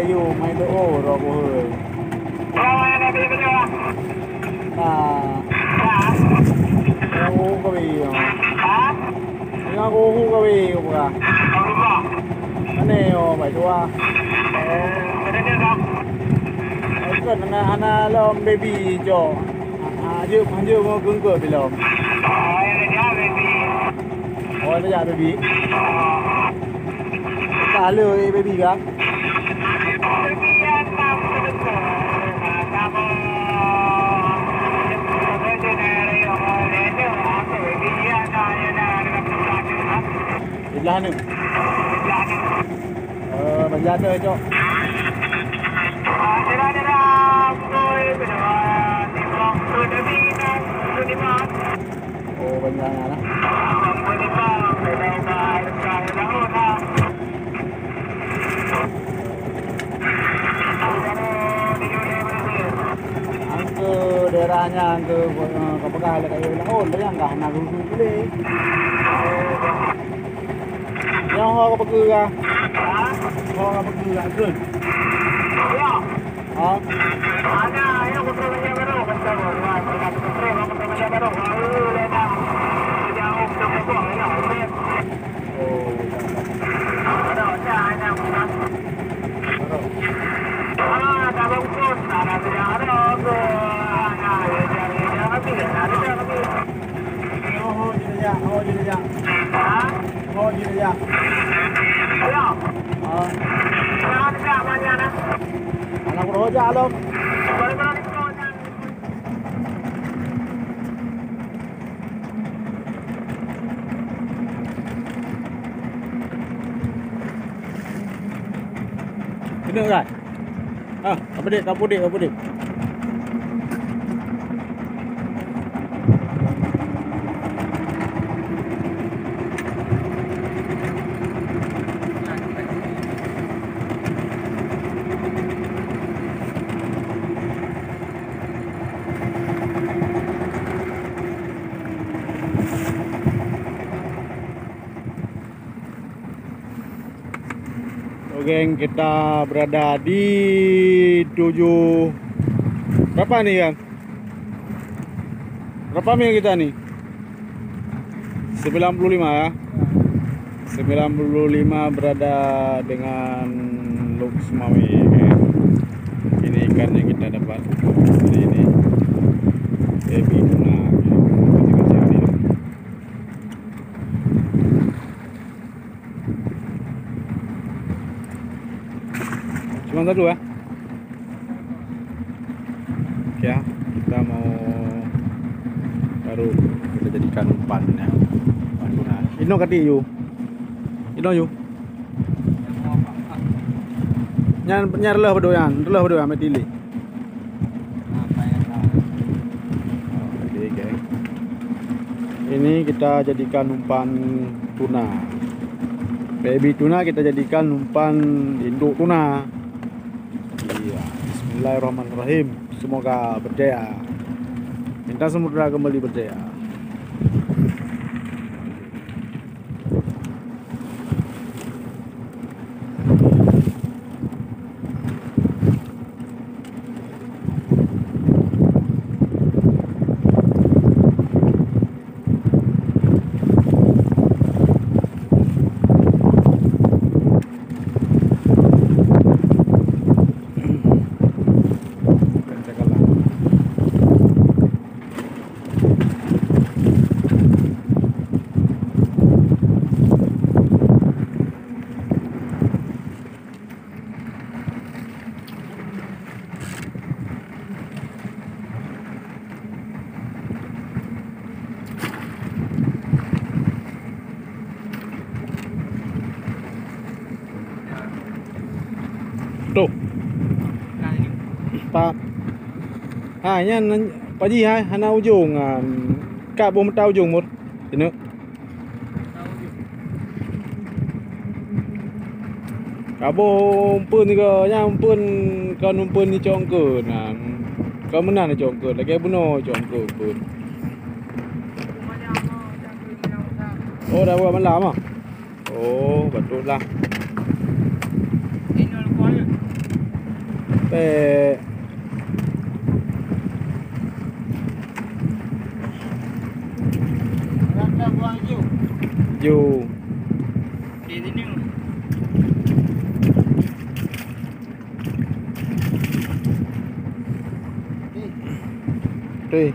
อยู่ไม่โลรอบ่เฮ้ยaku ko bi aku ko bi ko ka ane o mai tua kan ana lom baby jo hanje mo gung ko bi lom oh nó dạ baby cả lười baby ka Lah ni. Banyak ada cok. Oh banyak lah. Angke daerahnya angke kapakah ada kayu lah. Oh dia enggak nak guru boleh. Yang ho apa ke ah? Ho apa ke ah kun? Ya. Ha? Ada yang kontrolnya baru betul. Kontrol baru. Ledang. Jauh ke bawah ya. Oh. Ada ada. Ah, dah bagus. Ada ada. Oh, jadi ya. Ha? Oh, gitu ya. Ayo. Ada banyak dah. Anak roja alom. Ini enggak? Apa dik? Geng, kita berada di 7 berapa nih Kang? Berapa mil kita nih? 95 ya. 95 berada dengan Luxmawi. Ini ikan yang kita dapat hari ini. Baby tuna. Cuma satu ya. Oke ya, kita mau baru kita jadikan umpannya. Ino kati yu. Ino yu. Nyar lah berdoyan, metili. Oke, geng. Ini kita jadikan umpan tuna. Baby tuna kita jadikan umpan induk tuna. Iya, bismillahirrahmanirrahim. Semoga berjaya. Minta samudra kembali berjaya. Tuh. Pak. Nya Pak Ji hai hana ujung ka bom tao ujung một thì nữa. Cả bom pun ni ke nya pun kan pun ni chong ke na. Ka mana na chong ke lagi buno chong ke pun. Oh dah buat malam ah. Oh betul lah. Ada buang ju. Ju. Di sini. Đi.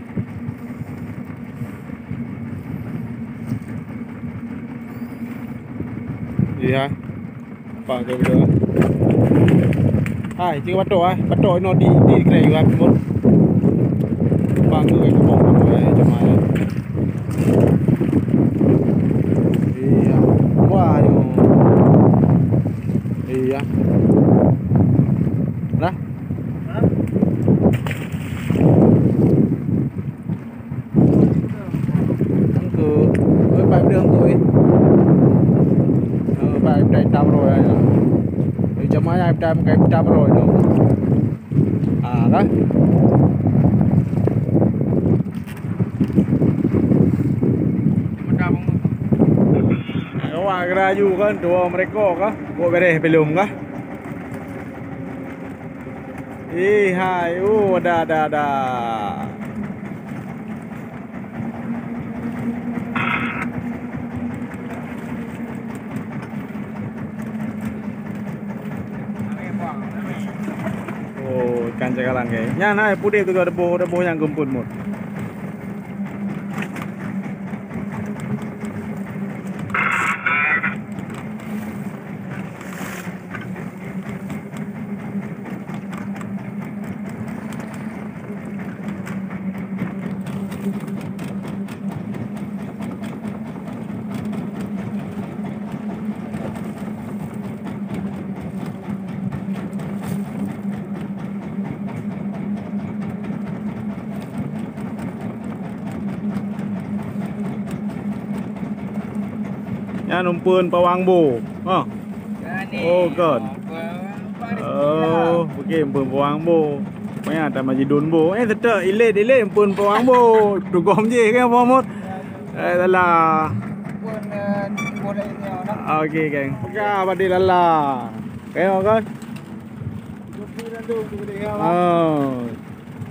Gì hả? Còn cái nữa. Hai, chứ bắt trội nó đi cái này qua một. Ba người có một người cho mà. Đi qua đi. Đi á. Đó. Bài đường tôi bài em trăm rồi thì cho máy em trăm rồi nữa đó wah geraju kan dua mereka kah buat beres belum kah hai ada ikan cakalang kayak nya nah putih itu ada boh yang gempun mut numpun pawang bo oh god okay numpun pawang bo maya ta maji don bo sedek ilet numpun pawang bo dugom je kan pomot lala okay kan ka badi lala kayo kan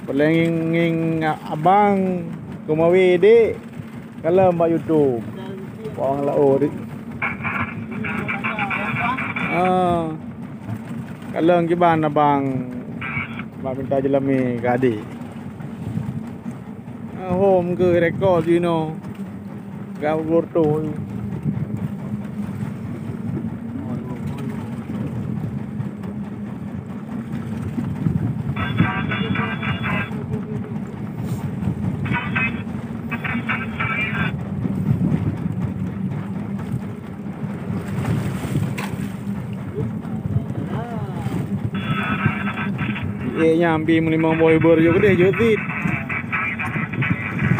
pelenging abang kumawi dik kalau mbak YouTube orang lao dik kalau ang kiban abang minta jelami gadi home ke record you know gao gorto nyambi menimang boy berjo gede jotit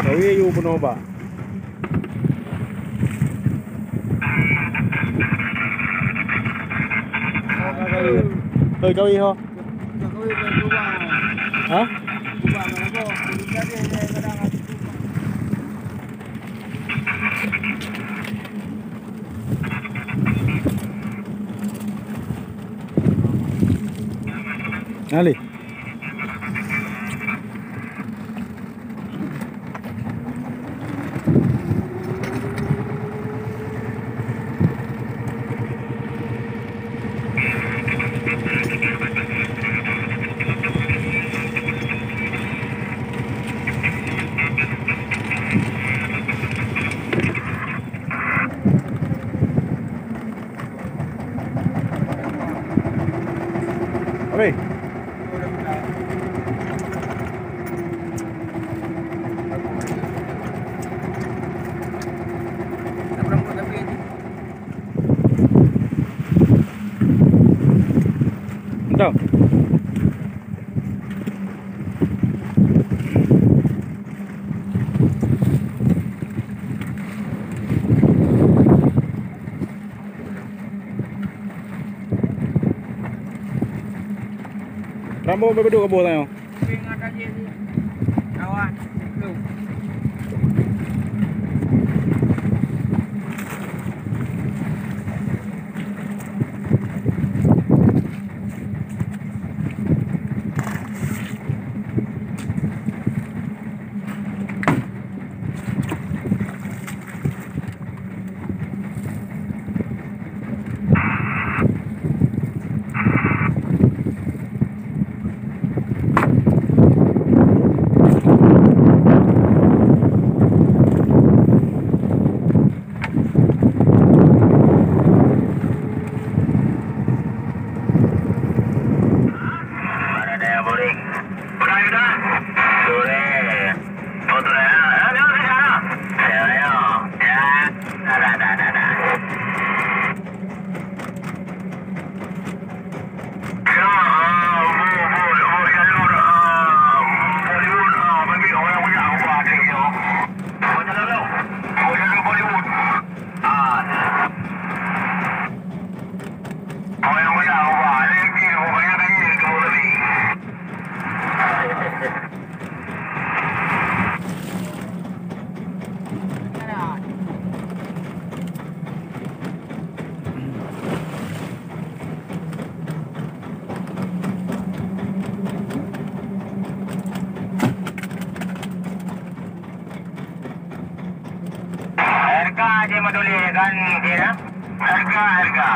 kawi yu penoba kawi ho hah Ali Oke. Entah. Rambo berdua ke bawah tanya. Kawan. kan dia harga.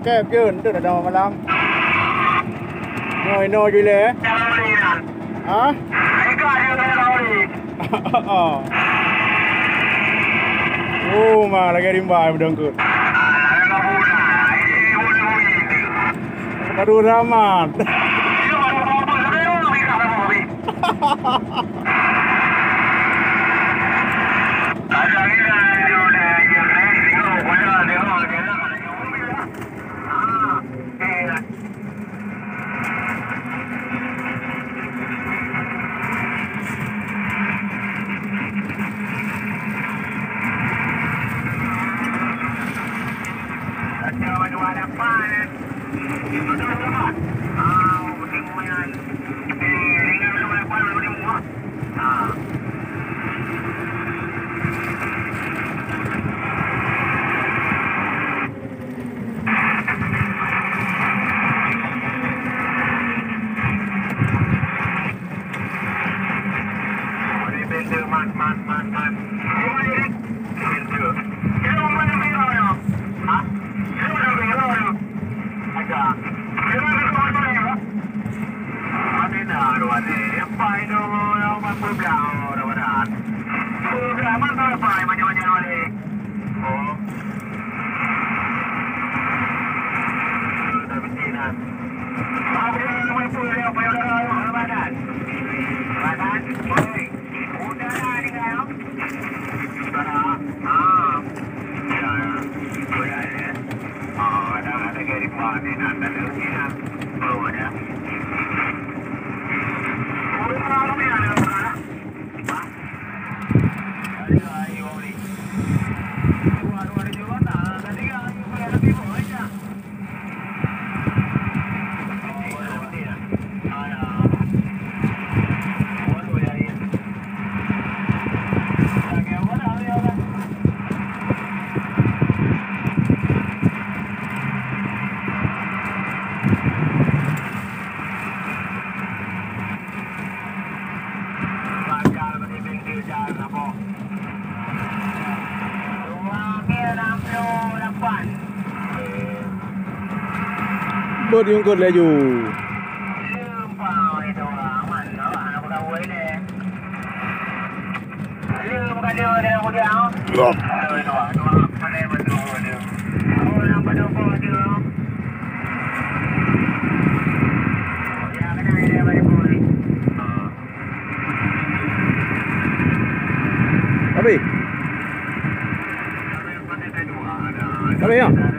Kẹp chứ, được là đồ mà làm. Ngồi vui lẽ. Hả? Mà là cái đêm bài mà đường cượt. Baru ramat. Bớt những cơn lệ dù Abi, ya?